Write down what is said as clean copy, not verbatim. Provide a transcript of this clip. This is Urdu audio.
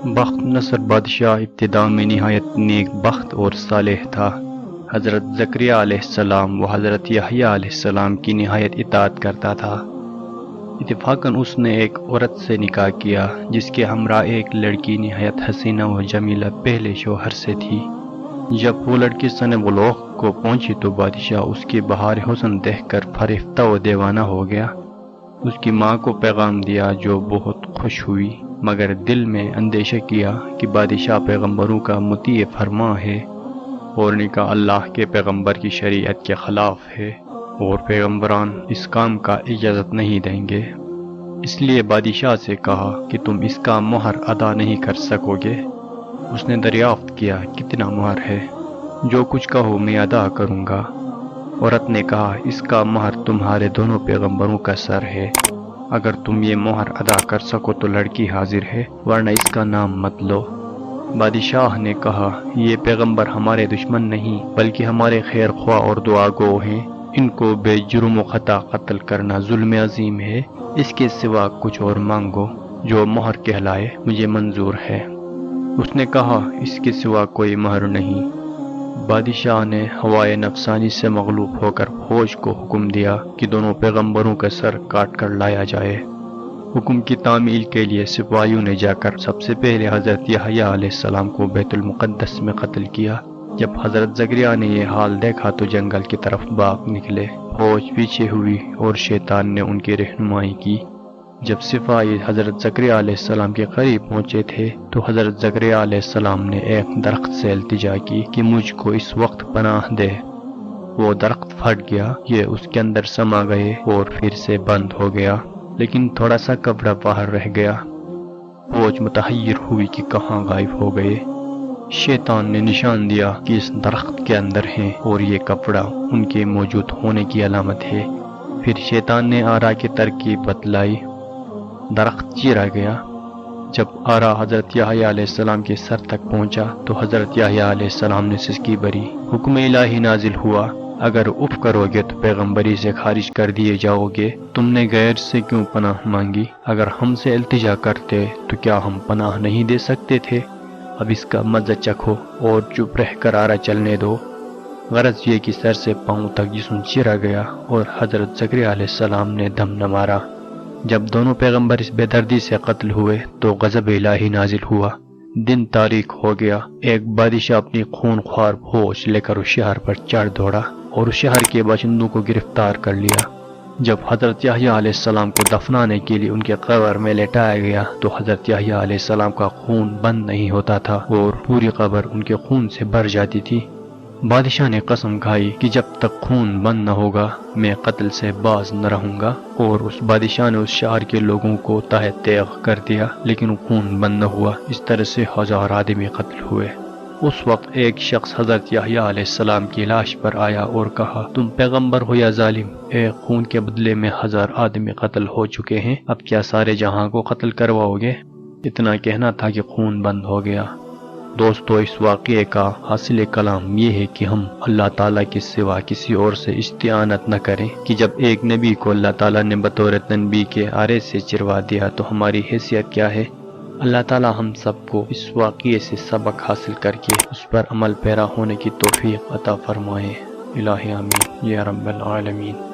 بخت نصر بادشاہ ابتدا میں نہایت نیک بخت اور صالح تھا۔ حضرت زکریا علیہ السلام و حضرت یحییٰ علیہ السلام کی نہایت اطاعت کرتا تھا۔ اتفاقاً اس نے ایک عورت سے نکاح کیا جس کے ہمراہ ایک لڑکی نہایت حسینہ و جمیلہ پہلے شوہر سے تھی۔ جب وہ لڑکی سن بلوغ کو پہنچی تو بادشاہ اس کے بہار حسن دیکھ کر فریفتہ و دیوانہ ہو گیا۔ اس کی ماں کو پیغام دیا جو بہت خوش ہوئی، مگر دل میں اندیشہ کیا کہ بادشاہ پیغمبروں کا مطیع فرما ہے اور نکاح اللہ کے پیغمبر کی شریعت کے خلاف ہے اور پیغمبران اس کام کا اجازت نہیں دیں گے۔ اس لیے بادشاہ سے کہا کہ تم اس کا مہر ادا نہیں کر سکو گے۔ اس نے دریافت کیا کتنا مہر ہے؟ جو کچھ کہو میں ادا کروں گا۔ عورت نے کہا اس کا مہر تمہارے دونوں پیغمبروں کا سر ہے۔ اگر تم یہ مہر ادا کر سکو تو لڑکی حاضر ہے، ورنہ اس کا نام مت لو۔ بادشاہ نے کہا یہ پیغمبر ہمارے دشمن نہیں بلکہ ہمارے خیر خواہ اور دعا گو ہیں۔ ان کو بے جرم و خطا قتل کرنا ظلم عظیم ہے۔ اس کے سوا کچھ اور مانگو، جو مہر کہلائے مجھے منظور ہے۔ اس نے کہا اس کے سوا کوئی مہر نہیں۔ بادشاہ نے ہوائے نفسانی سے مغلوب ہو کر فوج کو حکم دیا کہ دونوں پیغمبروں کا سر کاٹ کر لایا جائے۔ حکم کی تعمیل کے لیے سپاہیوں نے جا کر سب سے پہلے حضرت یحییٰ علیہ السلام کو بیت المقدس میں قتل کیا۔ جب حضرت زکریا نے یہ حال دیکھا تو جنگل کی طرف بھاگ نکلے۔ فوج پیچھے ہوئی اور شیطان نے ان کی رہنمائی کی۔ جب سپاہی حضرت زکریا علیہ السلام کے قریب پہنچے تھے تو حضرت زکریا علیہ السلام نے ایک درخت سے التجا کی کہ مجھ کو اس وقت پناہ دے۔ وہ درخت پھٹ گیا، یہ اس کے اندر سما گئے اور پھر سے بند ہو گیا، لیکن تھوڑا سا کپڑا باہر رہ گیا۔ فوج متحیر ہوئی کہ کہاں غائب ہو گئے۔ شیطان نے نشان دیا کہ اس درخت کے اندر ہیں اور یہ کپڑا ان کے موجود ہونے کی علامت ہے۔ پھر شیطان نے آرا کی ترکیب بتلائی، درخت چیرا گیا۔ جب آرا حضرت یحییٰ علیہ السلام کے سر تک پہنچا تو حضرت یحییٰ علیہ السلام نے سسکی بری۔ حکم الہی نازل ہوا، اگر اف کرو گے تو پیغمبری سے خارج کر دیے جاؤ گے۔ تم نے غیر سے کیوں پناہ مانگی؟ اگر ہم سے التجا کرتے تو کیا ہم پناہ نہیں دے سکتے تھے؟ اب اس کا مزہ چکھو اور چپ رہ کر آرا چلنے دو۔ غرض یہ کہ سر سے پاؤں تک جسم چیرا گیا اور حضرت زکریا علیہ السلام نے دم نہ مارا۔ جب دونوں پیغمبر اس بے دردی سے قتل ہوئے تو غضب الہی نازل ہوا۔ دن تاریک ہو گیا۔ ایک بادشاہ اپنی خون خوار فوج لے کر اس شہر پر چڑھ دوڑا اور اس شہر کے باشندوں کو گرفتار کر لیا۔ جب حضرت یحییٰ علیہ السلام کو دفنانے کے لیے ان کے قبر میں لٹایا گیا تو حضرت یحییٰ علیہ السلام کا خون بند نہیں ہوتا تھا اور پوری قبر ان کے خون سے بھر جاتی تھی۔ بادشاہ نے قسم کھائی کہ جب تک خون بند نہ ہوگا میں قتل سے باز نہ رہوں گا، اور اس بادشاہ نے اس شہر کے لوگوں کو تہہ تیغ کر دیا، لیکن خون بند نہ ہوا۔ اس طرح سے 1000 آدمی قتل ہوئے۔ اس وقت ایک شخص حضرت یحییٰ علیہ السلام کی لاش پر آیا اور کہا تم پیغمبر ہو یا ظالم؟ ایک خون کے بدلے میں 1000 آدمی قتل ہو چکے ہیں، اب کیا سارے جہاں کو قتل کرواؤ گے؟ اتنا کہنا تھا کہ خون بند ہو گیا۔ دوستو، اس واقعے کا حاصل کلام یہ ہے کہ ہم اللہ تعالیٰ کے سوا کسی اور سے استعانت نہ کریں کہ جب ایک نبی کو اللہ تعالیٰ نے بطور تنبیہ کے آرے سے چروا دیا تو ہماری حیثیت کیا ہے۔ اللہ تعالیٰ ہم سب کو اس واقعے سے سبق حاصل کر کے اس پر عمل پیرا ہونے کی توفیق عطا فرمائے۔ الہ آمین یا رب العالمین۔